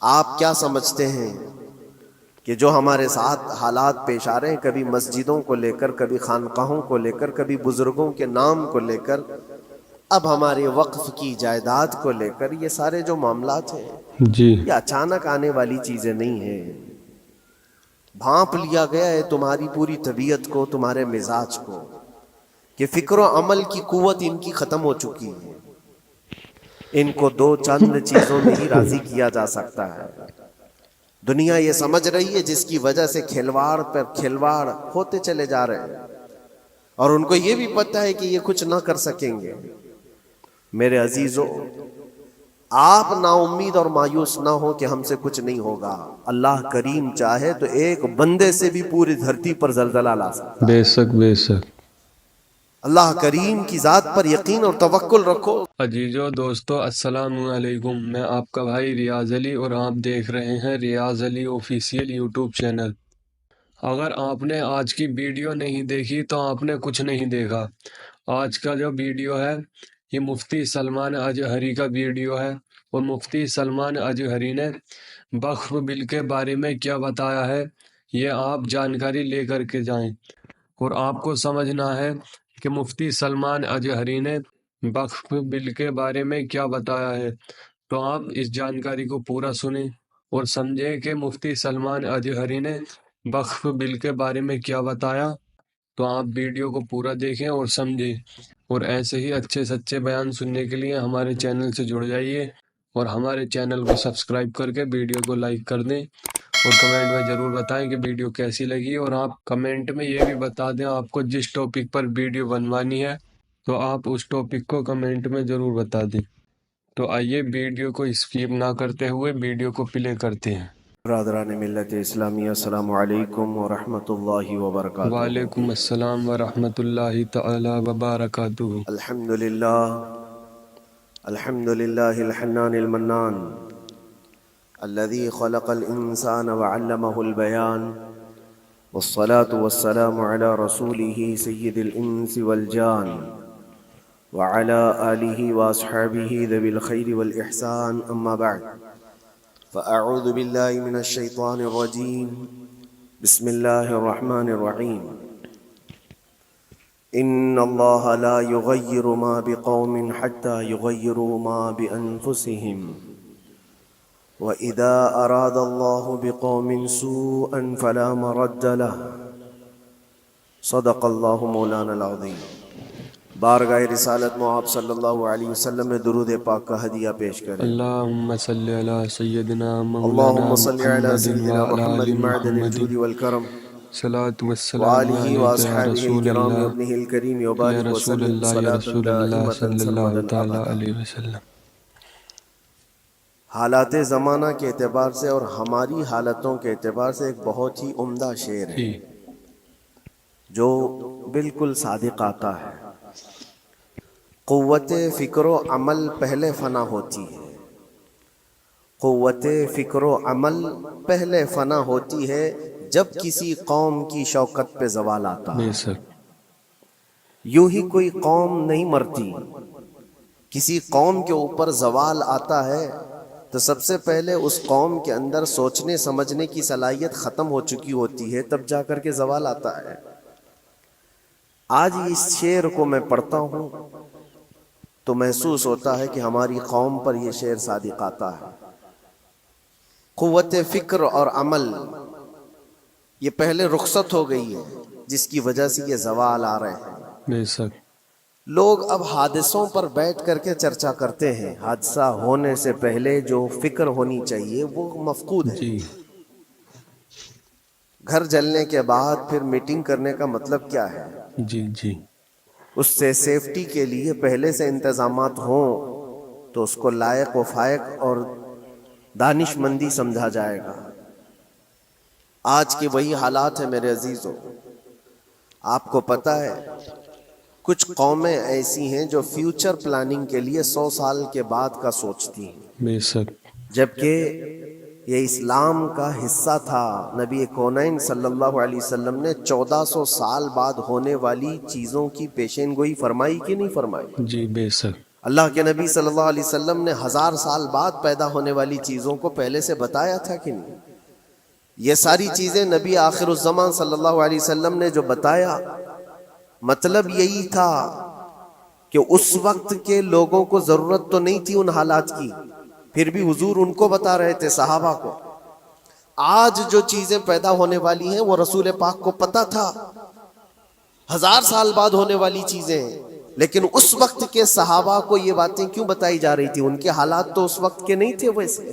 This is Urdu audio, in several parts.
آپ کیا سمجھتے ہیں کہ جو ہمارے ساتھ حالات پیش آ رہے ہیں، کبھی مسجدوں کو لے کر، کبھی خانقاہوں کو لے کر، کبھی بزرگوں کے نام کو لے کر، اب ہمارے وقف کی جائیداد کو لے کر، یہ سارے جو معاملات ہیں جی یہ اچانک آنے والی چیزیں نہیں ہیں، بھانپ لیا گیا ہے تمہاری پوری طبیعت کو، تمہارے مزاج کو، کہ فکر و عمل کی قوت ان کی ختم ہو چکی ہے، ان کو دو چند چیزوں میں ہی راضی کیا جا سکتا ہے۔ دنیا یہ سمجھ رہی ہے، جس کی وجہ سے کھلواڑ پر کھلواڑ ہوتے چلے جا رہے ہیں، اور ان کو یہ بھی پتہ ہے کہ یہ کچھ نہ کر سکیں گے۔ میرے عزیزو، آپ نا امید اور مایوس نہ ہو کہ ہم سے کچھ نہیں ہوگا، اللہ کریم چاہے تو ایک بندے سے بھی پوری دھرتی پر زلزلہ لا سکتا بے ہے۔ شک بے شک۔ اللہ کریم کی ذات پر یقین اور توکل رکھو۔ عزیزو دوستو السلام علیکم، میں آپ کا بھائی ریاض علی اور آپ دیکھ رہے ہیں ریاض علی آفیشیل یوٹیوب چینل۔ اگر آپ نے آج کی ویڈیو نہیں دیکھی تو آپ نے کچھ نہیں دیکھا۔ آج کا جو ویڈیو ہے یہ مفتی سلمان اجہری کا ویڈیو ہے، اور مفتی سلمان اجہری نے وقف بل کے بارے میں کیا بتایا ہے یہ آپ جانکاری لے کر کے جائیں، اور آپ کو سمجھنا ہے کہ مفتی سلمان اجہری نے وقف بل کے بارے میں کیا بتایا ہے۔ تو آپ اس جانکاری کو پورا سنیں اور سمجھیں کہ مفتی سلمان اجہری نے وقف بل کے بارے میں کیا بتایا۔ تو آپ ویڈیو کو پورا دیکھیں اور سمجھیں، اور ایسے ہی اچھے سچے بیان سننے کے لیے ہمارے چینل سے جڑ جائیے، اور ہمارے چینل کو سبسکرائب کر کے ویڈیو کو لائک کر دیں، اور کمنٹ میں ضرور بتائیں کہ ویڈیو کیسی لگی، اور آپ کمنٹ میں یہ بھی بتا دیں آپ کو جس ٹاپک پر ویڈیو بنوانی ہے تو آپ اس ٹاپک کو کمنٹ میں ضرور بتا دیں۔ تو آئیے ویڈیو کو اسکیپ نہ کرتے ہوئے ویڈیو کو پلے کرتے ہیں۔ برادران ملت اسلامیہ، السلام علیکم ورحمۃ اللہ وبرکاتہ۔ وعلیکم السلام ورحمۃ اللہ تعالی وبرکاتہ۔ الحمد للہ، الحمد للہ الحنان المنان الذي خلق الإنسان وعلمه البيان، والصلاة والسلام على رسوله سيد الإنس والجان، وعلى آله وأصحابه ذوي الخير والإحسان، أما بعد، فأعوذ بالله من الشيطان الرجيم، بسم الله الرحمن الرحيم۔ إن الله لا يغير ما بقوم حتى يغيروا ما بأنفسهم، وإذا أراد الله بقوم سوءا فلا مرد له، صدق الله مولانا العظيم۔ بارگاہ رسالت معاب صلی اللہ علیہ وسلم میں درود پاک کا ہدیہ پیش کریں۔ اللہم صلی علی سیدنا مولانا اللہم صلی علی محمد سیدنا وعلی محمد آل معدن محمد، الجود والکرم، صلاة والسلام وآلہ علیکہ یا واصحابہ رسول الکرام اللہ، وابنہ الکریم، یا وبارک رسول وسلم اللہ، یا صلاة رسول اللہ دائمة صلی اللہ سرمدا تعالی ابدا۔ علیہ وسلم۔ حالات زمانہ کے اعتبار سے اور ہماری حالتوں کے اعتبار سے ایک بہت ہی عمدہ شعر ہے جی جو بالکل صادق آتا ہے۔ قوت فکر و عمل پہلے فنا ہوتی ہے، قوت فکر و عمل پہلے فنا ہوتی ہے جب کسی قوم کی شوکت پہ زوال آتا بے ہے۔ شک۔ یوں ہی کوئی قوم نہیں مرتی، کسی قوم کے اوپر زوال آتا ہے تو سب سے پہلے اس قوم کے اندر سوچنے سمجھنے کی صلاحیت ختم ہو چکی ہوتی ہے، تب جا کر کے زوال آتا ہے۔ آج اس شعر کو میں پڑھتا ہوں تو محسوس ہوتا ہے کہ ہماری قوم پر یہ شعر صادق آتا ہے۔ قوت فکر اور عمل یہ پہلے رخصت ہو گئی ہے، جس کی وجہ سے یہ زوال آ رہے ہیں۔ بے شک۔ لوگ اب حادثوں پر بیٹھ کر کے چرچا کرتے ہیں، حادثہ ہونے سے پہلے جو فکر ہونی چاہیے وہ مفقود ہے۔ جی گھر جلنے کے بعد پھر میٹنگ کرنے کا مطلب کیا ہے؟ جی جی اس سے سیفٹی کے لیے پہلے سے انتظامات ہوں تو اس کو لائق و فائق اور دانش مندی سمجھا جائے گا۔ آج کے وہی حالات ہیں میرے عزیزوں۔ آپ کو پتہ ہے کچھ قومیں ایسی ہیں جو فیوچر پلاننگ کے لیے 100 سال کے بعد کا سوچتی ہیں، بے شک۔ جبکہ یہ اسلام کا حصہ تھا۔ نبی کونین صلی اللہ علیہ وسلم نے 1400 سال بعد ہونے والی چیزوں کی پیشین گوئی فرمائی کہ نہیں فرمائی؟ جی بے شک۔ اللہ کے نبی صلی اللہ علیہ وسلم نے 1000 سال بعد پیدا ہونے والی چیزوں کو پہلے سے بتایا تھا کہ نہیں؟ یہ ساری چیزیں نبی آخر الزمان صلی اللہ علیہ وسلم نے جو بتایا، مطلب یہی تھا کہ اس وقت کے لوگوں کو ضرورت تو نہیں تھی ان حالات کی، پھر بھی حضور ان کو بتا رہے تھے، صحابہ کو۔ آج جو چیزیں پیدا ہونے والی ہیں وہ رسول پاک کو پتا تھا، 1000 سال بعد ہونے والی چیزیں، لیکن اس وقت کے صحابہ کو یہ باتیں کیوں بتائی جا رہی تھی؟ ان کے حالات تو اس وقت کے نہیں تھے ویسے۔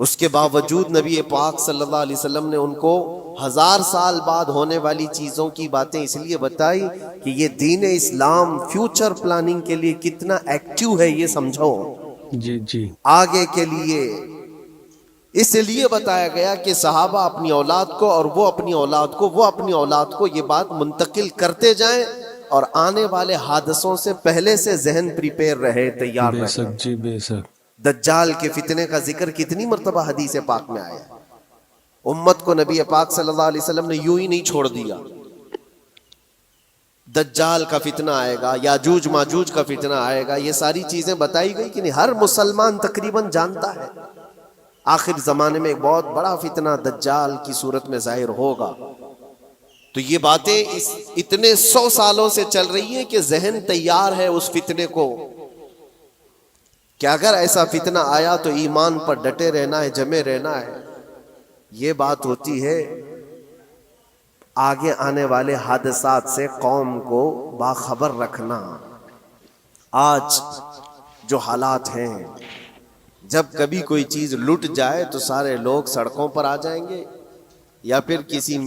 اس کے باوجود نبی پاک صلی اللہ علیہ وسلم نے ان کو 1000 سال بعد ہونے والی چیزوں کی باتیں اس لیے بتائی کہ یہ دین اسلام فیوچر پلاننگ کے لیے کتنا ایکٹیو ہے، یہ سمجھو جی آگے کے لیے۔ اس لیے بتایا گیا کہ صحابہ اپنی اولاد کو اور وہ اپنی اولاد کو یہ بات منتقل کرتے جائیں، اور آنے والے حادثوں سے پہلے سے ذہن پریپیئر رہے، تیار بے رہے۔ شک جی بے شک۔ دجال کے فتنے کا ذکر کتنی مرتبہ حدیث پاک میں آیا، امت کو نبی پاک صلی اللہ علیہ وسلم نے یوں ہی نہیں چھوڑ دیا۔ دجال کا فتنہ آئے گا، یاجوج ماجوج کا فتنہ آئے گا، یہ ساری چیزیں بتائی گئی کہ نہیں، ہر مسلمان تقریباً جانتا ہے آخر زمانے میں ایک بہت بڑا فتنہ دجال کی صورت میں ظاہر ہوگا۔ تو یہ باتیں اتنے 100 سالوں سے چل رہی ہیں کہ ذہن تیار ہے اس فتنے کو کہ اگر ایسا فتنہ آیا تو ایمان پر ڈٹے رہنا ہے، جمے رہنا ہے۔ یہ بات ہوتی ہے آگے آنے والے حادثات سے قوم کو باخبر رکھنا۔ آج جو حالات ہیں، جب کبھی کوئی چیز لٹ جائے تو سارے لوگ سڑکوں پر آ جائیں گے، یا پھر کسی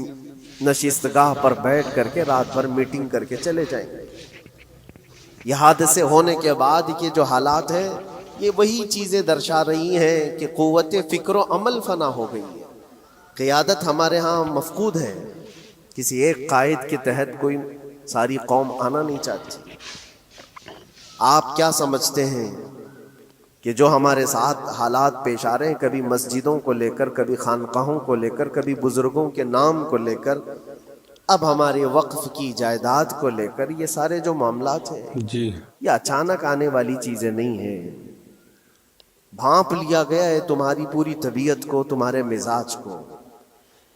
نشستگاہ پر بیٹھ کر کے رات بھر میٹنگ کر کے چلے جائیں گے۔ یہ حادثے ہونے کے بعد کے جو حالات ہیں، یہ وہی چیزیں درشا رہی ہیں کہ قوت فکر و عمل فنا ہو گئی ہے۔ قیادت ہمارے ہاں مفقود ہے، کسی ایک قائد کے تحت کوئی ساری قوم آنا نہیں چاہتی۔ آپ کیا سمجھتے ہیں کہ جو ہمارے ساتھ حالات پیش آ رہے ہیں، کبھی مسجدوں کو لے کر، کبھی خانقاہوں کو لے کر، کبھی بزرگوں کے نام کو لے کر، اب ہمارے وقف کی جائیداد کو لے کر، یہ سارے جو معاملات ہیں جی یہ اچانک آنے والی چیزیں نہیں ہیں۔ بھانپ لیا گیا ہے تمہاری پوری طبیعت کو، تمہارے مزاج کو،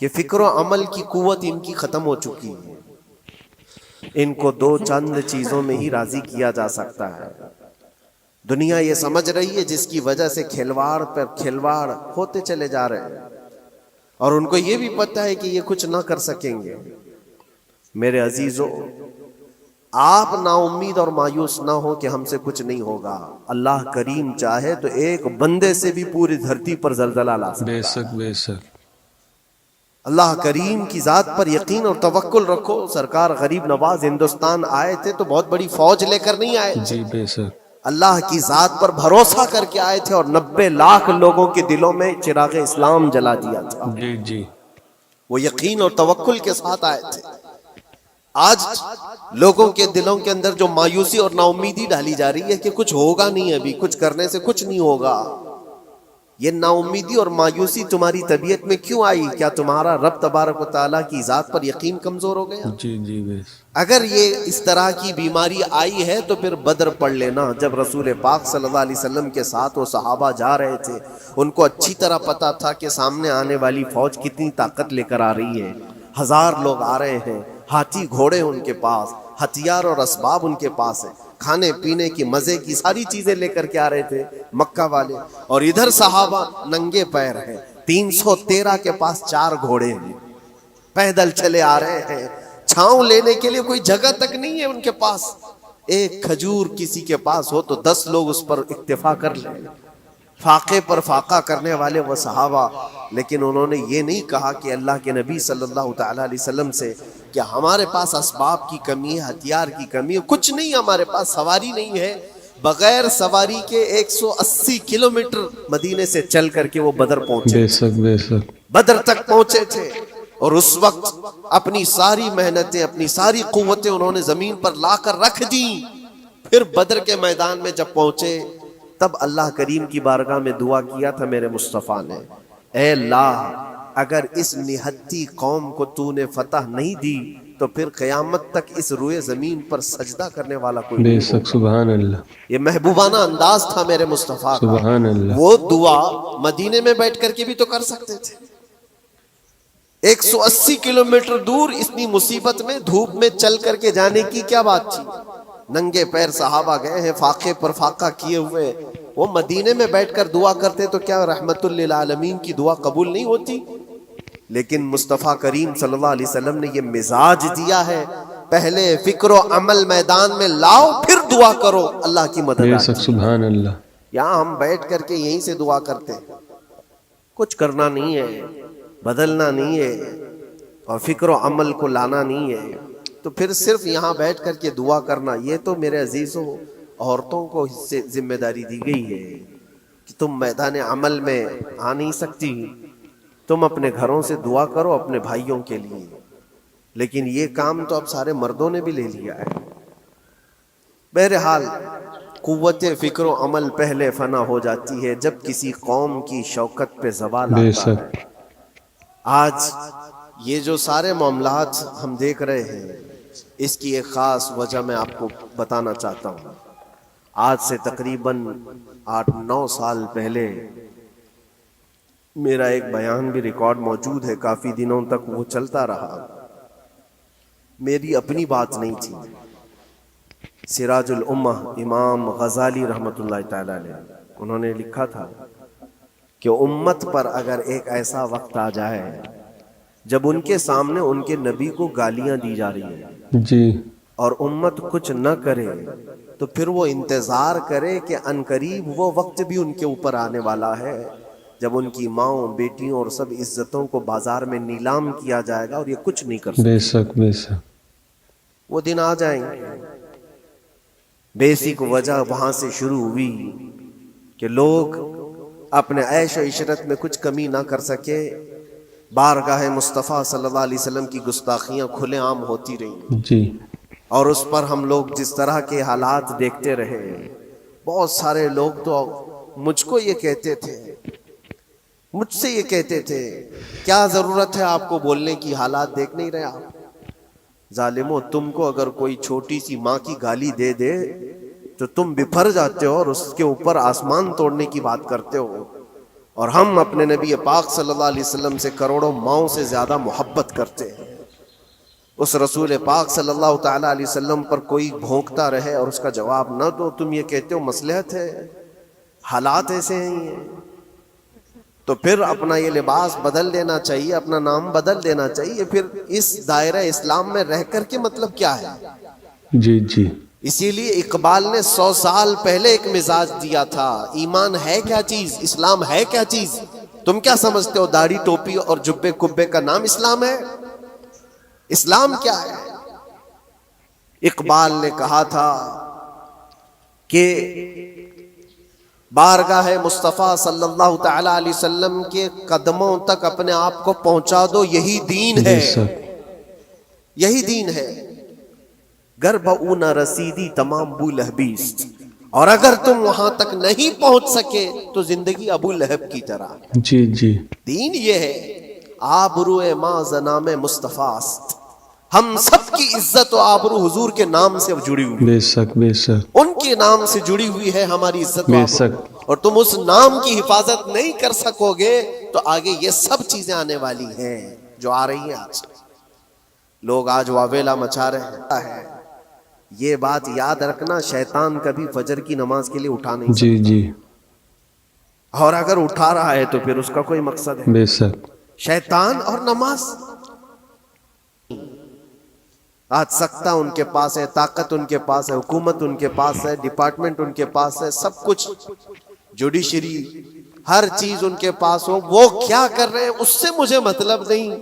کہ فکر و عمل کی قوت ان کی ختم ہو چکی ہے۔ ان کو 2 چند چیزوں میں ہی راضی کیا جا سکتا ہے۔ دنیا یہ سمجھ رہی ہے، جس کی وجہ سے کھلواڑ پر کھلواڑ ہوتے چلے جا رہے ہیں، اور ان کو یہ بھی پتہ ہے کہ یہ کچھ نہ کر سکیں گے۔ میرے عزیزو، آپ نا امید اور مایوس نہ ہو کہ ہم سے کچھ نہیں ہوگا۔ اللہ کریم چاہے تو ایک بندے سے بھی پوری دھرتی پر زلزلہ لا سکتا ہے۔ بے شک بے شک۔ اللہ کریم کی ذات پر یقین اور توکل رکھو۔ سرکار غریب نواز ہندوستان آئے تھے تو بہت بڑی فوج لے کر نہیں آئے تھے، جی بے شک۔ اللہ کی ذات پر بھروسہ کر کے آئے تھے، اور 90 لاکھ لوگوں کے دلوں میں چراغ اسلام جلا دیا تھا۔ جی وہ یقین اور توکل کے ساتھ آئے تھے۔ آج لوگوں کے دلوں کے اندر جو مایوسی اور نا امیدی ڈالی جا رہی ہے کہ کچھ ہوگا نہیں، ابھی کچھ کرنے سے کچھ نہیں ہوگا، یہ نا امیدی اور مایوسی تمہاری طبیعت میں کیوں آئی؟ کیا تمہارا رب تبارک و تعالیٰ کی ذات پر یقین کمزور ہو گیا؟ جی بے شک۔ اگر یہ اس طرح کی بیماری آئی ہے تو پھر بدر پڑھ لینا۔ جب رسول پاک صلی اللہ علیہ وسلم کے ساتھ وہ صحابہ جا رہے تھے، ان کو اچھی طرح پتا تھا کہ سامنے آنے والی فوج کتنی طاقت لے کر آ رہی ہے۔ 1000 لوگ آ رہے ہیں، ہاتھی گھوڑے ان کے پاس، ہتھیار اور اسباب ان کے پاس ہیں، کھانے پینے کی مزے کی ساری چیزیں لے کر کے آ رہے تھے مکہ والے، اور ادھر صحابہ ننگے پیر ہیں۔ 313 کے پاس 4 گھوڑے ہیں، پیدل چلے آ رہے ہیں، چھاؤں لینے کے لیے کوئی جگہ تک نہیں ہے ان کے پاس۔ ایک کھجور کسی کے پاس ہو تو 10 لوگ اس پر اکتفا کر لیں۔ فاقے پر فاقہ کرنے والے وہ صحابہ، لیکن انہوں نے یہ نہیں کہا کہ اللہ کے نبی صلی اللہ تعالیٰ علیہ وسلم سے کہ ہمارے پاس اسباب کی کمی ہے، ہتھیار کی کمی ہے، کچھ نہیں، ہمارے پاس سواری نہیں ہے۔ بغیر سواری کے 180 کلومیٹر مدینے سے چل کر کے وہ بدر پہنچے، بے شک بے شک۔ بدر تک پہنچے تھے، اور اس وقت اپنی ساری محنتیں، اپنی ساری قوتیں انہوں نے زمین پر لا کر رکھ دیں۔ پھر بدر کے میدان میں جب پہنچے تب اللہ کریم کی بارگاہ میں دعا کیا تھا میرے مصطفیٰ نے، اے اللہ اگر اس نہتی قوم کو تو نے فتح نہیں دی تو پھر قیامت تک اس روئے زمین پر سجدہ کرنے والا کوئی بے نہیں شک ہوگا۔ سبحان اللہ یہ محبوبانہ انداز تھا میرے مصطفیٰ کا۔ سبحان اللہ وہ دعا مدینے میں بیٹھ کر کے بھی تو کر سکتے تھے۔ 180 کلومیٹر دور اتنی مصیبت میں دھوپ میں چل کر کے جانے کی کیا بات تھی؟ ننگے پیر صحابہ گئے ہیں، فاقے پر فاقہ کیے ہوئے، وہ مدینے میں بیٹھ کر دعا کرتے تو کیا رحمت للعالمین کی دعا قبول نہیں ہوتی؟ لیکن مصطفیٰ کریم صلی اللہ علیہ وسلم نے یہ مزاج دیا ہے، پہلے فکر و عمل میدان میں لاؤ پھر دعا کرو، اللہ کی مدد بے آتی شک ہے۔ سبحان اللہ یہاں ہم بیٹھ کر کے یہیں سے دعا کرتے ہیں، کچھ کرنا نہیں ہے، بدلنا نہیں ہے، اور فکر و عمل کو لانا نہیں ہے، تو پھر صرف یہاں بیٹھ کر کے دعا کرنا، یہ تو میرے عزیزوں عورتوں کو اس سے ذمہ داری دی گئی ہے کہ تم میدان عمل میں آ نہیں سکتی، تم اپنے گھروں سے دعا کرو اپنے بھائیوں کے لیے، لیکن یہ کام تو اب سارے مردوں نے بھی لے لیا ہے۔ بہرحال قوت فکر و عمل پہلے فنا ہو جاتی ہے جب کسی قوم کی شوکت پہ زوال بے آتا شک ہے۔ آج یہ جو سارے معاملات ہم دیکھ رہے ہیں، اس کی ایک خاص وجہ میں آپ کو بتانا چاہتا ہوں۔ آج سے تقریباً 8-9 سال پہلے میرا ایک بیان بھی ریکارڈ موجود ہے، کافی دنوں تک وہ چلتا رہا، میری اپنی بات نہیں تھی۔ سراج الامہ امام غزالی رحمۃ اللہ تعالی علیہ، انہوں نے لکھا تھا کہ امت پر اگر ایک ایسا وقت آ جائے جب ان کے سامنے ان کے نبی کو گالیاں دی جا رہی ہیں جی اور امت کچھ نہ کرے، تو پھر وہ انتظار کرے کہ عنقریب وہ وقت بھی ان کے اوپر آنے والا ہے جب ان کی ماؤں بیٹیوں اور سب عزتوں کو بازار میں نیلام کیا جائے گا اور یہ کچھ نہیں کر سکتے۔ بے شک بے شک وہ دن آ جائیں گے۔ بیسک وجہ وہاں سے شروع ہوئی کہ لوگ اپنے عیش و عشرت میں کچھ کمی نہ کر سکے، بارگاہ مصطفیٰ صلی اللہ علیہ وسلم کی گستاخیاں کھلے عام ہوتی رہیں، جی اور اس پر ہم لوگ جس طرح کے حالات دیکھتے رہے۔ بہت سارے لوگ تو مجھ کو یہ کہتے تھے، مجھ سے یہ کہتے تھے، کیا ضرورت ہے آپ کو بولنے کی، حالات دیکھ نہیں رہے آپ؟ ظالمو، تم کو اگر کوئی چھوٹی سی ماں کی گالی دے دے تو تم بپھر جاتے ہو اور اس کے اوپر آسمان توڑنے کی بات کرتے ہو، اور ہم اپنے نبی پاک صلی اللہ علیہ وسلم سے کروڑوں ماؤں سے زیادہ محبت کرتے ہیں۔ اس رسول پاک صلی اللہ تعالی علیہ وسلم پر کوئی بھونکتا رہے اور اس کا جواب نہ دو، تم یہ کہتے ہو مصلحت ہے، حالات ایسے ہیں یہ، تو پھر اپنا یہ لباس بدل دینا چاہیے، اپنا نام بدل دینا چاہیے، پھر اس دائرہ اسلام میں رہ کر کے مطلب کیا ہے؟ جی جی اسی لیے اقبال نے 100 سال پہلے ایک مزاج دیا تھا، ایمان ہے کیا چیز، اسلام ہے کیا چیز، تم کیا سمجھتے ہو داڑھی ٹوپی اور جبے کبے کا نام اسلام ہے؟ اسلام کیا ہے؟ اقبال نے کہا تھا کہ بارگاہ مصطفیٰ صلی اللہ تعالی علیہ وسلم کے قدموں تک اپنے آپ کو پہنچا دو، یہی دین بے ہے، شک یہی دین ہے۔ گر بہو نہ رسیدی تمام ابو لہبیست، اور اگر تم وہاں تک نہیں پہنچ سکے تو زندگی ابو لہب کی طرح۔ جی جی دین یہ ہے، آبرو ماں زنام مصطفیٰ است، ہم سب کی عزت و آبرو حضور کے نام سے جڑی ہوئی، بے شک بے شک ان کے نام سے جڑی ہوئی ہے ہماری عزت و بے آبرو، شک اور تم اس نام کی حفاظت نہیں کر سکو گے تو آگے یہ سب چیزیں آنے والی ہیں جو آ رہی ہیں۔ آج لوگ آج واویلا مچا رہے ہیں، یہ بات یاد رکھنا، شیطان کبھی فجر کی نماز کے لیے اٹھا نہیں جی سکتا، جی اور اگر اٹھا رہا ہے تو پھر اس کا کوئی مقصد ہے۔ بے شک شیطان اور نماز، آج سختہ ان کے پاس ہے، طاقت ان کے پاس ہے، حکومت ان کے پاس ہے، ڈپارٹمنٹ ان کے پاس ہے، سب کچھ، جوڈیشری، ہر چیز ان کے پاس ہو، وہ کیا کر رہے ہیں اس سے مجھے مطلب نہیں۔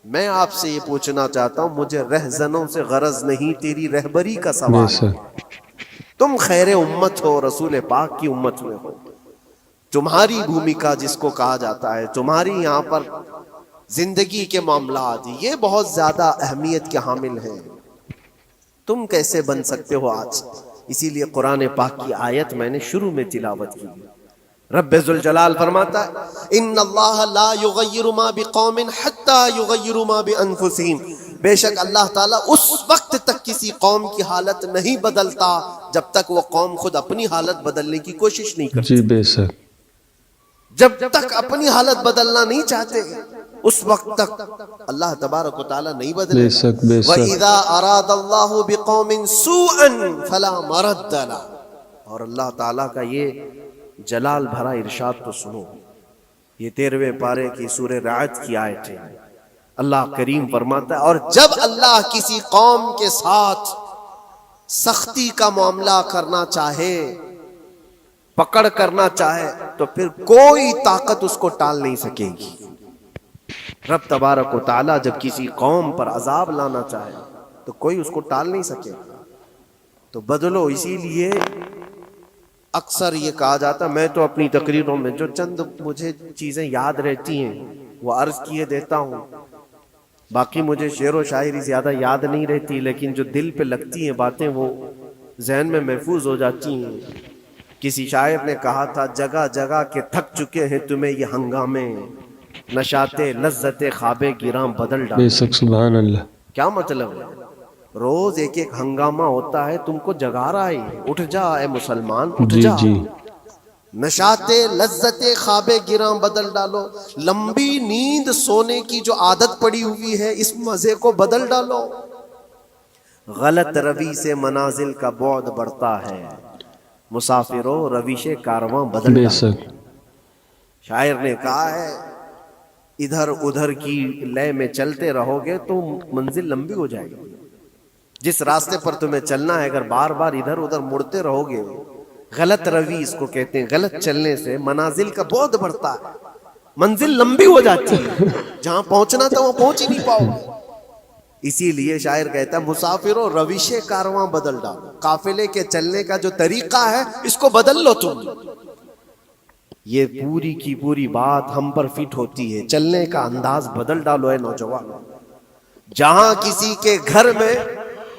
میں آپ سے یہ پوچھنا چاہتا ہوں، مجھے رہزنوں سے غرض نہیں، تیری رہبری کا بے سوال ہے۔ شک تم خیر امت ہو، رسول پاک کی امت میں ہو، تمہاری بھومکا جس کو کہا جاتا ہے، تمہاری یہاں پر زندگی کے معاملات یہ بہت زیادہ اہمیت کے حامل ہیں، تم کیسے بن سکتے ہو آج؟ اسی لیے قرآن پاک کی آیت میں نے شروع میں تلاوت کی، رب ذوالجلال فرماتا ہے ان اللہ لا یغیر ما بقوم حتی یغیروا ما بانفسہم، بے شک اللہ تعالیٰ اس وقت تک کسی قوم کی حالت نہیں بدلتا جب تک وہ قوم خود اپنی حالت بدلنے کی کوشش نہیں کرتی. جی بے شک. جب تک اپنی حالت بدلنا نہیں چاہتے اس وقت تک اللہ تبارک و تعالیٰ نہیں بدلے. بے شک بے شک. وَإِذَا أَرَادَ اللَّهُ بِقَوْمٍ سُوءًا فَلَا مَرَدَّ لَهُ. اور اللہ تعالیٰ کا یہ جلال بھرا ارشاد تو سنو. یہ 13ویں پارے کی سورہ رعد کی آیت ہے. اللہ کریم فرماتا ہے اور جب اللہ کسی قوم کے ساتھ سختی کا معاملہ کرنا چاہے، پکڑ کرنا چاہے، تو پھر کوئی طاقت اس کو ٹال نہیں سکے گی. رب تبارک و تعالیٰ جب کسی قوم پر عذاب لانا چاہے تو کوئی اس کو ٹال نہیں سکے. تو بدلو. اسی لیے اکثر یہ کہا جاتا، میں تو اپنی تقریروں میں جو چند مجھے چیزیں یاد رہتی ہیں وہ عرض کیے دیتا ہوں. باقی مجھے شعر و شاعری زیادہ یاد نہیں رہتی، لیکن جو دل پہ لگتی ہیں باتیں وہ ذہن میں محفوظ ہو جاتی ہیں. کسی شاعر نے کہا تھا، جگہ جگہ کے تھک چکے ہیں تمہیں یہ ہنگامے، نشاتے لذت خواب گراں بدل بے ڈالے. شک. سبحان اللہ. کیا مطلب ہے؟ روز ایک ایک ہنگامہ ہوتا ہے، تم کو جگا رہا ہے. اٹھ جا اے مسلمان، اٹھ جی جا. جی. نشاتے لذت خواب گراں بدل ڈالو. لمبی نیند سونے کی جو عادت پڑی ہوئی ہے اس مزے کو بدل ڈالو. غلط روی سے منازل کا بعد بڑھتا ہے، مسافروں رویش کارواں بدل بے ڈالو. شک. شاعر نے کہا ہے ادھر ادھر کی لے میں چلتے رہو گے تو منزل لمبی ہو جائے گی. جس راستے پر تمہیں چلنا ہے اگر بار بار ادھر ادھر مڑتے رہو گے، غلط روی اس کو کہتے ہیں، غلط چلنے سے منازل کا بعد بڑھتا ہے، منزل لمبی ہو جاتی ہے، جہاں پہنچنا تھا وہ پہنچ ہی نہیں پاؤ گے. اسی لیے شاعر کہتا ہے مسافروں روش کارواں بدل ڈالو. قافلے کے چلنے کا جو طریقہ ہے اس کو بدل لو تم. یہ پوری کی پوری بات ہم پر فٹ ہوتی ہے. چلنے کا انداز بدل ڈالو اے نوجوان. جہاں کسی کے گھر میں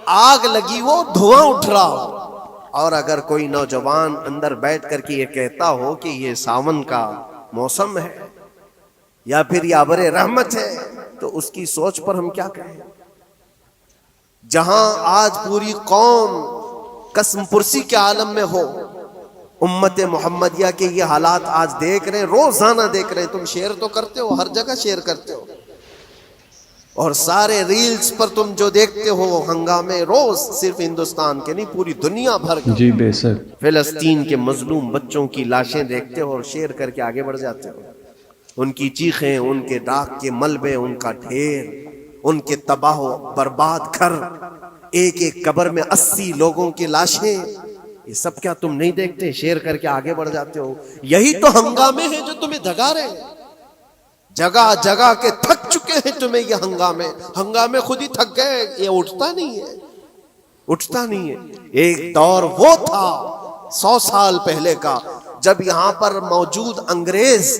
آگ لگی وہ دھواں اٹھ رہا ہو، اور اگر کوئی نوجوان اندر بیٹھ کر کے یہ کہتا ہو کہ یہ ساون کا موسم ہے یا پھر یہ ابر رحمت ہے، تو اس کی سوچ پر ہم کیا کہیں. جہاں آج پوری قوم قسم پرسی کے عالم میں ہو، امت محمدیہ کے یہ حالات آج دیکھ رہے ہیں، روزانہ دیکھ رہے ہیں. تم شیئر تو کرتے ہو، ہر جگہ شیئر کرتے ہو، اور سارے ریلز پر تم جو دیکھتے ہو ہنگامے روز، صرف ہندوستان کے نہیں پوری دنیا بھر کے. جی بے شک. فلسطین کے مظلوم بچوں کی لاشیں دیکھتے ہو اور شیئر کر کے آگے بڑھ جاتے ہو. ان کی چیخیں، ان کے ڈاک کے ملبے، ان کا ڈھیر، ان کے تباہ و برباد گھر، ایک ایک قبر میں 80 لوگوں کی لاشیں، یہ سب کیا تم نہیں دیکھتے؟ شیئر کر کے آگے بڑھ جاتے ہو. یہی تو ہنگامے ہیں جو تمہیں دھگا رہے ہیں. جگہ جگہ کے تھک چکے ہیں تمہیں یہ ہنگامے خود ہی تھک گئے. یہ اٹھتا نہیں ہے. ایک دور وہ تھا 100 سال پہلے کا جب یہاں پر موجود انگریز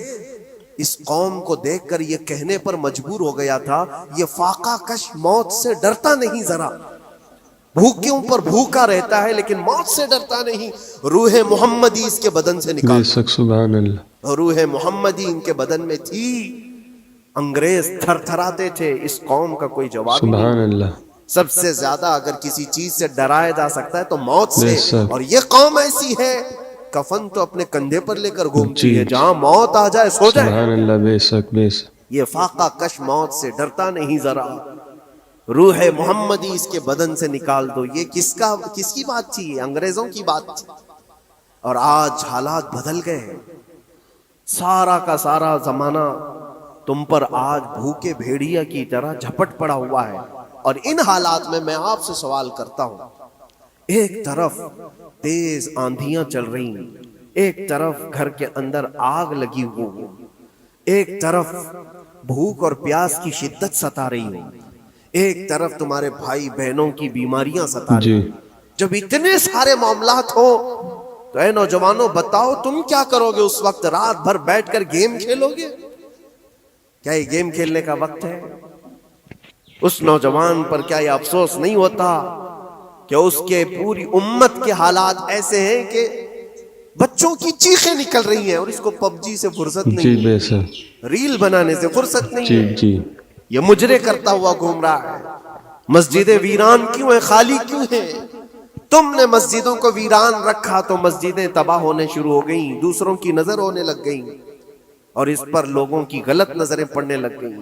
اس قوم کو دیکھ کر یہ کہنے پر مجبور ہو گیا تھا، یہ فاقہ کش موت سے ڈرتا نہیں، ذرا بھوکیوں پر بھوکا رہتا ہے لیکن موت سے ڈرتا نہیں. روح محمدی اس کے بدن سے نکال. بے شک. سبحان اللہ. روح محمدی ان کے بدن میں تھی. انگریز تھر تھراتے تھے، اس قوم کا کوئی جواب نہیں. سبحان اللہ. سب سے زیادہ اگر کسی چیز سے ڈرایا جا سکتا ہے تو موت سے. بے شک. اور یہ قوم ایسی ہے کفن تو اپنے کندھے پر لے کر گھومتی جی. ہے، جہاں موت آ جائے سو جائے. سبحان اللہ. بے شک بے شک. یہ فاقہ کش موت سے ڈرتا نہیں ذرا. روح محمدی اس کے بدن سے نکال دو. یہ کس کی بات تھی؟ یہ انگریزوں کی بات تھی. اور آج حالات بدل گئے ہیں. سارا کا سارا زمانہ تم پر آج بھوکے بھیڑیا کی طرح جھپٹ پڑا ہوا ہے. اور ان حالات میں آپ سے سوال کرتا ہوں، ایک طرف تیز آندھیاں چل رہی ہیں، ایک طرف گھر کے اندر آگ لگی ہوئی، ایک طرف بھوک اور پیاس کی شدت ستا رہی ہے، ایک طرف تمہارے بھائی بہنوں کی بیماریاں ستا رہی ہیں. جب اتنے سارے معاملات ہو تو اے نوجوانوں بتاؤ تم کیا کرو گے اس وقت؟ رات بھر بیٹھ کر گیم کھیلو گے؟ کیا یہ گیم کھیلنے کا وقت ہے؟ اس نوجوان پر کیا یہ افسوس نہیں ہوتا کہ اس کے پوری امت کے حالات ایسے ہیں کہ بچوں کی چیخیں نکل رہی ہیں اور اس کو پب جی سے فرصت نہیں ہے، ریل بنانے سے فرصت نہیں ہے، یہ مجرے کرتا ہوا گھوم رہا ہے. مسجدیں ویران کیوں ہیں، خالی کیوں ہیں؟ تم نے مسجدوں کو ویران رکھا تو مسجدیں تباہ ہونے شروع ہو گئیں، دوسروں کی نظر ہونے لگ گئیں اور اس پر لوگوں کی غلط نظریں پڑنے لگ گئیں۔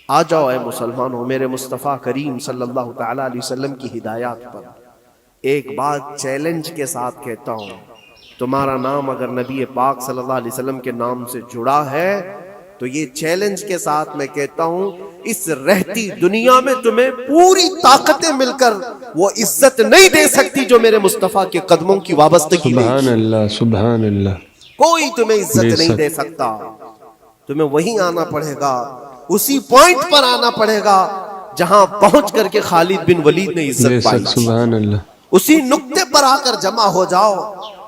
آ جاؤ اے مسلمانوں، میرے مصطفیٰ کریم صلی اللہ تعالی علیہ وسلم کی ہدایات پر ایک بات چیلنج کے ساتھ کہتا ہوں، تمہارا نام اگر نبی پاک صلی اللہ علیہ وسلم کے نام سے جڑا ہے تو یہ چیلنج کے ساتھ میں کہتا ہوں، اس رہتی دنیا میں تمہیں پوری طاقتیں مل کر وہ عزت نہیں دے سکتی جو میرے مصطفیٰ کے قدموں کی وابستگی میں۔ سبحان اللہ، سبحان اللہ۔ کوئی تمہیں عزت نہیں دے سکتا، تمہیں وہیں آنا پڑے گا، اسی پوائنٹ پر آنا پڑے گا جہاں پہنچ کر کے خالد بن ولید نے عزت پائی۔ سبحان اللہ۔ اسی نقطے پر آ کر جمع ہو جاؤ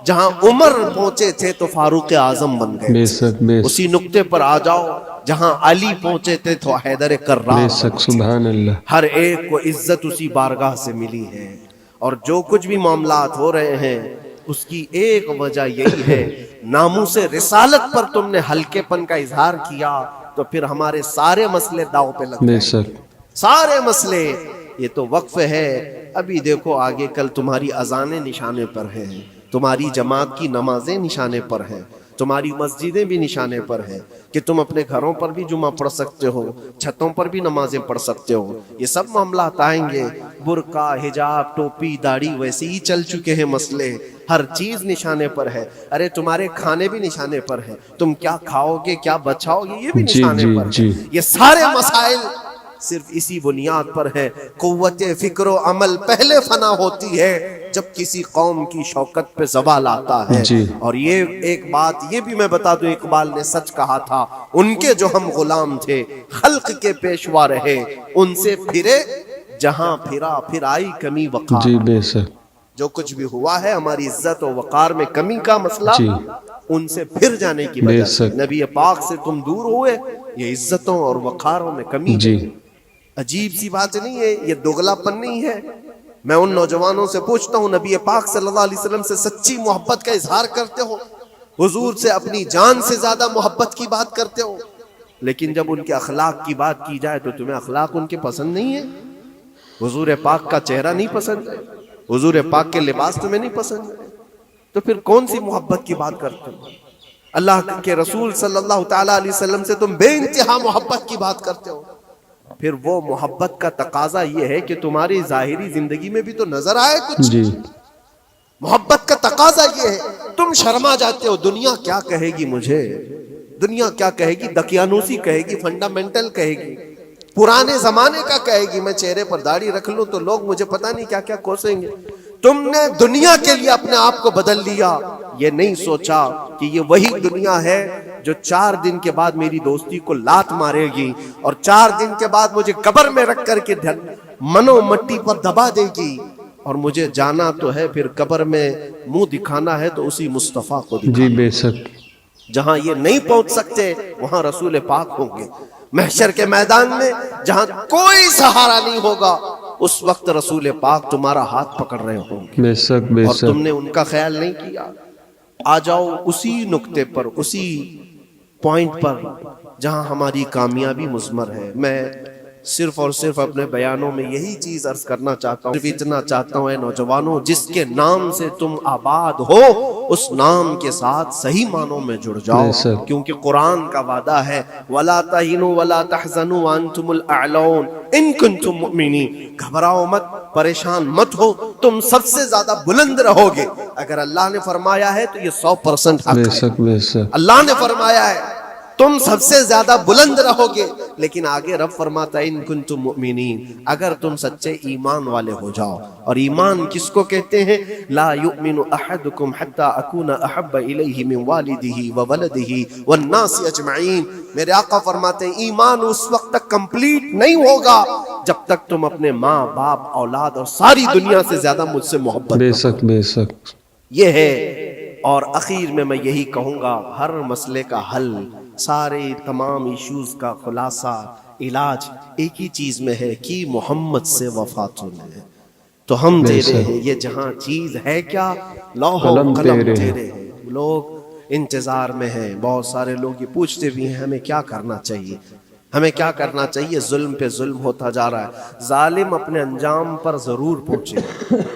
جہاں عمر پہنچے تھے تو فاروق اعظم بن گئے، بے شک، بے شک، اسی نقطے پر آ جاؤ جہاں علی پہنچے تھے تو حیدر کرار بے شک، سبحان اللہ۔ ہر ایک کو عزت اسی بارگاہ سے ملی ہے، اور جو کچھ بھی معاملات ہو رہے ہیں اس کی ایک وجہ یہی ہے، ناموس رسالت پر تم نے ہلکے پن کا اظہار کیا تو پھر ہمارے سارے مسئلے داؤ پہ لگ بے گئے، شک، سارے مسئلے۔ یہ تو وقف ہے، ابھی دیکھو آگے کل تمہاری اذانیں نشانے پر ہیں، تمہاری جماعت کی نمازیں نشانے پر ہیں، تمہاری مسجدیں بھی نشانے پر ہیں کہ تم اپنے گھروں پر بھی جمعہ پڑھ سکتے ہو، چھتوں پر بھی نمازیں پڑھ سکتے ہو۔ یہ سب معاملات آئیں گے، برقع، حجاب، ٹوپی، داڑھی ویسے ہی چل چکے ہیں مسئلے، ہر چیز نشانے پر ہے۔ ارے تمہارے کھانے بھی نشانے پر ہیں، تم کیا کھاؤ گے، کیا بچاؤ گے، یہ بھی نشانے پر ہے۔ یہ سارے مسائل صرف اسی بنیاد پر ہے، قوت فکر و عمل پہلے فنا ہوتی ہے جب کسی قوم کی شوکت پہ زوال آتا ہے۔ اور یہ ایک بات یہ بھی میں بتا دوں، اقبال نے سچ کہا تھا، ان کے جو ہم غلام تھے خلق کے پیشوا رہے، ان سے پھرے جہاں پھرا پھر آئی کمی وقار۔ جی بے شک، جو کچھ بھی ہوا ہے ہماری عزت و وقار میں کمی کا مسئلہ، ان سے پھر جانے کی وجہ سے نبی پاک سے تم دور ہوئے، یہ عزتوں اور وقاروں میں کمی ہے۔ عجیب سی بات نہیں ہے، یہ دوغلا پن نہیں ہے۔ میں ان نوجوانوں سے پوچھتا ہوں، نبی پاک صلی اللہ علیہ وسلم سے سچی محبت کا اظہار کرتے ہو، حضور سے اپنی جان سے زیادہ محبت کی بات کرتے ہو، لیکن جب ان کے اخلاق کی بات کی جائے تو تمہیں اخلاق ان کے پسند نہیں ہے، حضور پاک کا چہرہ نہیں پسند ہے، حضور پاک کے لباس تمہیں نہیں پسند ہے، تو پھر کون سی محبت کی بات کرتے ہو؟ اللہ کے رسول صلی اللہ تعالی علیہ وسلم سے تم بے انتہا محبت کی بات کرتے ہو، پھر وہ محبت کا تقاضا یہ ہے کہ تمہاری ظاہری زندگی میں بھی تو نظر آئے کچھ۔ محبت کا تقاضا یہ ہے، تم شرما جاتے ہو، دنیا کیا کہے گی مجھے، دنیا کیا کہے گی، دقیانوسی کہے گی، فنڈامنٹل کہے گی، پرانے زمانے کا کہے گی، میں چہرے پر داڑھی رکھ لوں تو لوگ مجھے پتہ نہیں کیا کیا کوسیں گے۔ تم نے دنیا کے لیے اپنے آپ کو بدل لیا، یہ نہیں سوچا کہ یہ وہی دنیا ہے جو 4 دن کے بعد میری دوستی کو لات مارے گی اور 4 دن کے بعد مجھے قبر میں رکھ کر کے منو مٹی پر دبا دے گی، اور مجھے جانا تو ہے، پھر قبر میں منہ دکھانا ہے تو اسی مصطفیٰ کو دکھانا۔ جی بے شک، جہاں یہ نہیں پہنچ سکتے وہاں رسول پاک ہوں گے، محشر کے میدان میں جہاں کوئی سہارا نہیں ہوگا اس وقت رسول پاک تمہارا ہاتھ پکڑ رہے ہوں گے، بے شک، بے اور شک، تم نے ان کا خیال نہیں کیا۔ آ جاؤ اسی نقطے پر، اسی پوائنٹ پر جہاں ہماری کامیابی مضمر ہے۔ میں صرف اور صرف اپنے بیانوں میں یہی چیز عرض کرنا چاہتا ہوں، صرف اتنا چاہتا ہوں، اے نوجوانوں، جس کے نام سے تم آباد ہو اس نام کے ساتھ صحیح معنوں میں جڑ جاؤ، کیونکہ قرآن کا وعدہ ہے وَلَا تَهِنُوا وَلَا تَحْزَنُوا وَأَنْتُمُ الْأَعْلَوْنَ إِن كُنتُم مُؤْمِنِينَ۔ گھبراؤ مت، پریشان مت ہو، تم سب سے زیادہ بلند رہو گے۔ اگر اللہ نے فرمایا ہے تو یہ 100% حق ہے۔ اللہ نے فرمایا ہے تم سب سے زیادہ بلند رہو گے، لیکن آگے رب فرماتا ہے ان کنتم مؤمنین، اگر تم سچے ایمان والے ہو جاؤ۔ اور ایمان کس کو کہتے ہیں؟ لا یؤمن احدکم حتی اکون احب الیہ من والدہ وولدہ والناس اجمعین۔ میرے آقا فرماتے ہیں ایمان اس وقت تک کمپلیٹ نہیں ہوگا جب تک تم اپنے ماں باپ اولاد اور ساری دنیا سے زیادہ مجھ سے محبت بے شک، بے شک، یہ ہے۔ اور اخیر میں یہی کہوں گا، ہر مسئلے کا حل، سارے تمام ایشوز کا خلاصہ، علاج ایک ہی چیز میں ہے کہ محمد سے وفا ہے تو ہم تیرے ہیں۔ یہ جہاں چیز ہے کیا، لوح و قلم تیرے ہیں۔ لوگ انتظار میں ہیں، بہت سارے لوگ یہ پوچھتے بھی ہیں ہمیں کیا کرنا چاہیے۔ ہمیں کیا کرنا چاہیے؟ ظلم پہ ظلم ہوتا جا رہا ہے، ظالم اپنے انجام پر ضرور پہنچے،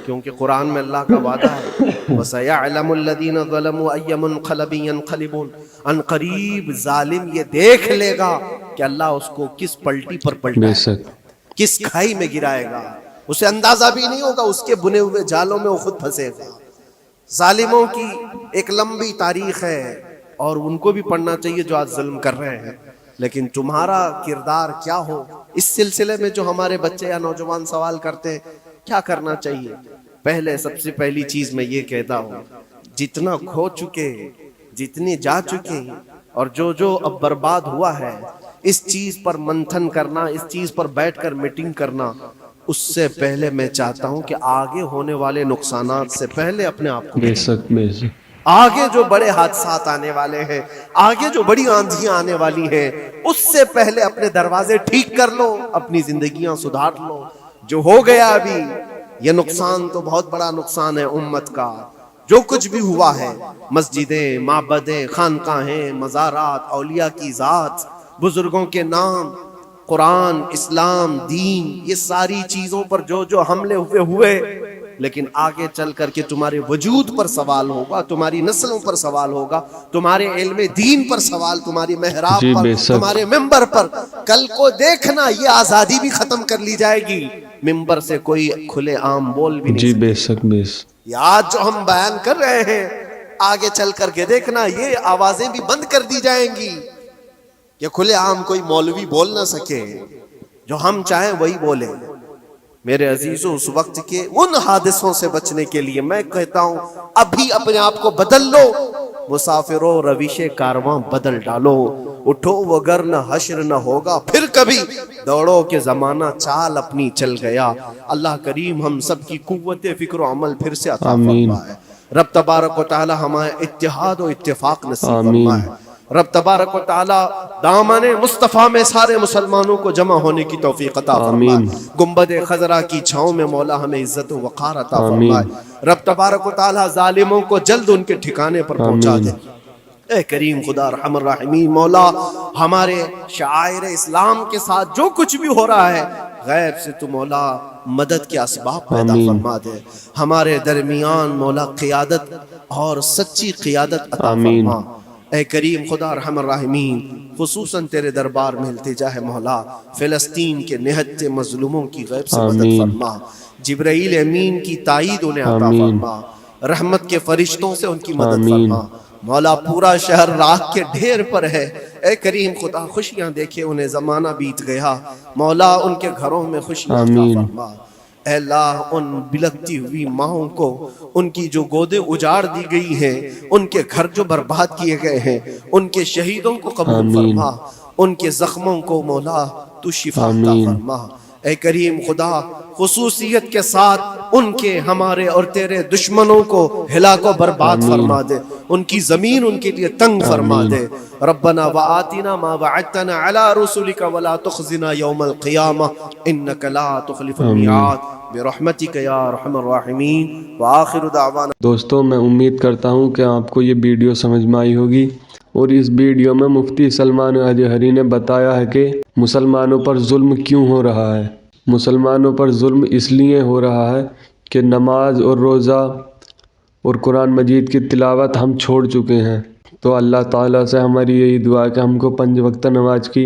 کیونکہ قرآن میں اللہ کا وعدہ ہے وَسَيَعْلَمُ الَّذِينَ ظَلَمُوا أَيَّ مُنْقَلَبٍ يَنْقَلِبُونَ، ان قریب ظالم یہ دیکھ لے گا کہ اللہ اس کو کس پلٹی پر بے پلٹائے شک گا، کس کھائی میں گرائے گا، اسے اندازہ بھی نہیں ہوگا، اس کے بنے ہوئے جالوں میں وہ خود پھنسے گا۔ ظالموں کی ایک لمبی تاریخ ہے اور ان کو بھی پڑھنا چاہیے جو آج ظلم کر رہے ہیں، لیکن تمہارا کردار کیا ہو اس سلسلے میں جو ہمارے بچے یا نوجوان سوال کرتے ہیں کیا کرنا چاہیے؟ پہلے سب سے پہلی چیز میں یہ کہتا ہوں، جتنا کھو چکے، جتنی جا چکے اور جو اب برباد ہوا ہے، اس چیز پر منتھن کرنا، اس چیز پر بیٹھ کر میٹنگ کرنا، اس سے پہلے میں چاہتا ہوں کہ آگے ہونے والے نقصانات سے پہلے اپنے آپ کو بے شک بے شک آگے جو بڑے حادثات آنے والے ہیں، آگے جو بڑی آندھیاں آنے والی ہیں، اس سے پہلے اپنے دروازے ٹھیک کر لو، اپنی زندگیاں سدھار لو۔ جو ہو گیا ابھی یہ نقصان تو بہت بڑا نقصان ہے امت کا، جو کچھ بھی ہوا ہے، مسجدیں، معبدیں، خانقاہیں، مزارات، اولیاء کی ذات، بزرگوں کے نام، قرآن، اسلام، دین، یہ ساری چیزوں پر جو حملے ہوئے، لیکن آگے چل کر کے تمہارے وجود پر سوال ہوگا، تمہاری نسلوں پر سوال ہوگا، تمہارے علم دین پر سوال، تمہاری محراب جی پر، بے شک تمہارے ممبر پر۔ کل کو دیکھنا یہ آزادی بھی ختم کر لی جائے گی، ممبر سے کوئی کھلے عام بول بھی نہیں جی سکے۔ بے شک بے شک یہ آج جو ہم بیان کر رہے ہیں، آگے چل کر کے دیکھنا یہ آوازیں بھی بند کر دی جائیں گی کہ کھلے عام کوئی مولوی بول نہ سکے، جو ہم چاہیں وہی بولیں۔ میرے عزیزوں، اس وقت کے ان حادثوں سے بچنے کے لیے میں کہتا ہوں ابھی اپنے آپ کو بدل لو، مسافروں روش کارواں بدل ڈالو، اٹھو وگرنہ حشر نہ ہوگا پھر کبھی، دوڑو کہ زمانہ چال اپنی چل گیا۔ اللہ کریم ہم سب کی قوت فکر و عمل پھر سے عطا آمین فرمائے۔ رب تبارک و تعالی ہمیں اتحاد و اتفاق نصیب آمین فرمائے۔ رب تبارک و تعالی دامن مصطفیٰ میں سارے مسلمانوں کو جمع ہونے کی توفیق عطا فرمائے۔ آمین گنبد خضرا کی چھاؤں میں مولا ہمیں عزت و وقار عطا آمین۔ فرمائے۔ رب تبارک و تعالی ظالموں کو جلد ان کے ٹھکانے پر پہنچا آمین۔ دے۔ اے کریم خدا ارحم الراحمین، مولا ہمارے شعائر اسلام کے ساتھ جو کچھ بھی ہو رہا ہے، غیب سے تو مولا مدد کے اسباب پیدا آمین۔ فرما دے۔ ہمارے درمیان مولا قیادت اور سچی قیادت عطا آمین۔ فرما۔ اے کریم خدا ارحم الراحمین، خصوصاً تیرے دربار میں التجا ہے مولا، فلسطین کے نہتے مظلوموں کی غیب سے مدد آمین۔ فرما، جبرائیل امین کی تائید انہیں عطا آمین۔ فرما، رحمت کے فرشتوں سے ان کی مدد آمین۔ فرما۔ مولا پورا شہر راکھ کے ڈھیر پر ہے، اے کریم خدا خوشیاں دیکھے انہیں زمانہ بیت گیا، مولا ان کے گھروں میں خوشیاں عطا آمین۔ فرما۔ اے اللہ ان بلکتی ہوئی ماؤں کو، ان کی جو گودیں اجاڑ دی گئی ہیں، ان کے گھر جو برباد کیے گئے ہیں، ان کے شہیدوں کو قبول آمین۔ فرما، ان کے زخموں کو مولا تو شفا عطا آمین۔ فرما۔ اے کریم خدا خصوصیت کے ساتھ ان کے، ہمارے اور تیرے دشمنوں کو ہلاک و برباد آمین۔ فرما دے، ان کی زمین ان کے لیے تنگ فرما آمین۔ دے۔ ربنا وآتنا ما وعدتنا على رسلك ولا تخزنا يوم القيامة انك لا تخلف الميعاد برحمتك یا ارحم الراحمین وآخر دعوانا۔ دوستوں، میں امید کرتا ہوں کہ آپ کو یہ ویڈیو سمجھ میں آئی ہوگی، اور اس ویڈیو میں مفتی سلمان اجہری نے بتایا ہے کہ مسلمانوں پر ظلم کیوں ہو رہا ہے۔ مسلمانوں پر ظلم اس لیے ہو رہا ہے کہ نماز اور روزہ اور قرآن مجید کی تلاوت ہم چھوڑ چکے ہیں۔ تو اللہ تعالیٰ سے ہماری یہی دعا ہے کہ ہم کو 5 وقت نماز کی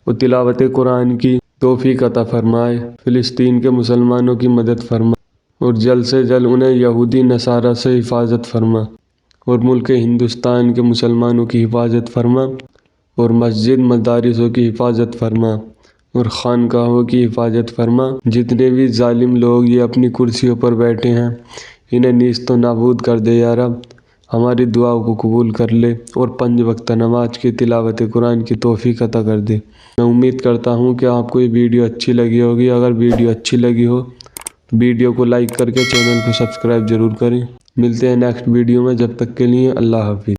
اور تلاوت قرآن کی توفیق عطا فرمائے، فلسطین کے مسلمانوں کی مدد فرمائے، اور جلد سے جلد انہیں یہودی نصارہ سے حفاظت فرما، اور ملک ہندوستان کے مسلمانوں کی حفاظت فرما، اور مسجد مدارسوں کی حفاظت فرما، اور خانقاہوں کی حفاظت فرما۔ جتنے بھی ظالم لوگ یہ اپنی کرسیوں پر بیٹھے ہیں، انہیں نیست و نابود کر دے یا رب، ہماری دعاؤں کو قبول کر لے، اور 5 وقت نماز کی تلاوت قرآن کی توفیق عطا کر دے۔ میں امید کرتا ہوں کہ آپ کو یہ ویڈیو اچھی لگی ہوگی۔ اگر ویڈیو اچھی لگی ہو تو ویڈیو کو لائک کر کے چینل کو سبسکرائب ضرور کریں۔ ملتے ہیں نیکسٹ ویڈیو میں، جب تک کے لیے اللہ حافظ۔